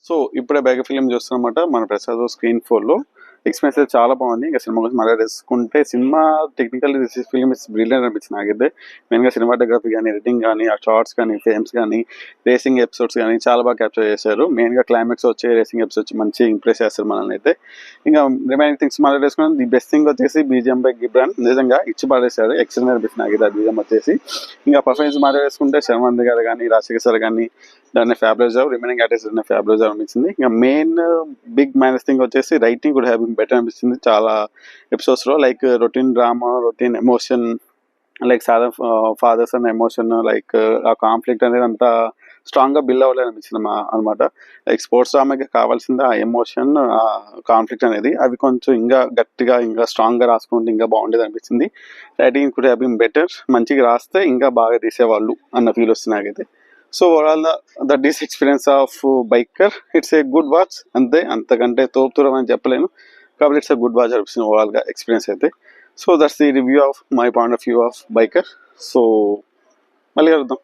So ఇప్పుడే బేగ film చూస్తున్నమాట మన Prasad screen 4లో experience అయితే చాలా బాగుంది. ఇంకా సినిమా గురించి మాట్లాడేసుకుంటే cinema technical film is brilliant అనిపించింది నాకైతే. మెయిన్గా సినిమాటోగ్రఫీ కానీ, ఎడిటింగ్ కానీ, ఆ షార్ట్స్ కానీ, ఫ్రేమ్స్ కానీ, రేసింగ్ ఎపిసోడ్స్ కానీ చాలా బాగా క్యాప్చర్ చేశారు. మెయిన్గా క్లైమాక్స్ వచ్చే రేసింగ్ ఎపిసోడ్స్ మంచి ఇంప్రెస్ చేస్తారు మనల్ని అయితే. ఇంకా రిమైనింగ్ థింగ్స్ మాట్లాడేసుకుని ది బెస్ట్ థింగ్ వచ్చేసి బీజిఎం బై గిబ్రాన్ నిజంగా ఇచ్చి పడేశారు. ఎక్సలెంట్ అనిపిస్తుంది నాకైతే ఆ బీజిఎం వచ్చేసి. ఇంకా పర్ఫార్మెన్స్ మాట్లాడేసుకుంటే శర్మంద్ గారు కానీ, రాజశేఖర్ సార్ కానీ దాన్ని ఫ్యాబ్లెస్ జాబ్, రిమైనింగ్ ఆర్టిస్ట్ దాన్ని ఫ్యాబ్లెస్ జాబ్ అనిపించింది. ఇంకా మెయిన్ బిగ్ మైనస్ థింగ్ వచ్చేసి రైటింగ్ కూడా హ్యావ్ బీన్ బెటర్ అనిపిస్తుంది చాలా ఎపిసోడ్స్లో. Like routine drama, routine emotion, like fathers అన్న ఎమోషన్, లైక్ ఆ కాన్ఫ్లిక్ట్ అనేది అంతా స్ట్రాంగ్గా బిల్డ్ అవ్వలేదు అనిపించింది అనమాట. లైక్ స్పోర్ట్స్ డ్రామాకి కావాల్సింది ఆ ఎమోషన్, ఆ కాన్ఫ్లిక్ట్ అనేది అవి కొంచెం ఇంకా గట్టిగా ఇంకా స్ట్రాంగ్గా రాసుకుంటే ఇంకా బాగుండేది అనిపించింది. రైటింగ్ కూడా హ్యావ్ బీన్ బెటర్, మంచిగా రాస్తే ఇంకా బాగా తీసేవాళ్ళు అన్న ఫీల్ వస్తుంది నాకైతే. So overall the this experience of biker it's a good watch అంతే, అంతకంటే తోపుతురం అని చెప్పలేను. కాబట్టి ఇట్స్ ఏ గుడ్ వాచ్ అనిపిస్తుంది ఓవరాల్గా ఎక్స్పీరియన్స్ అయితే. So that's the review of my point of view of biker. So మళ్ళీ కలుద్దాం.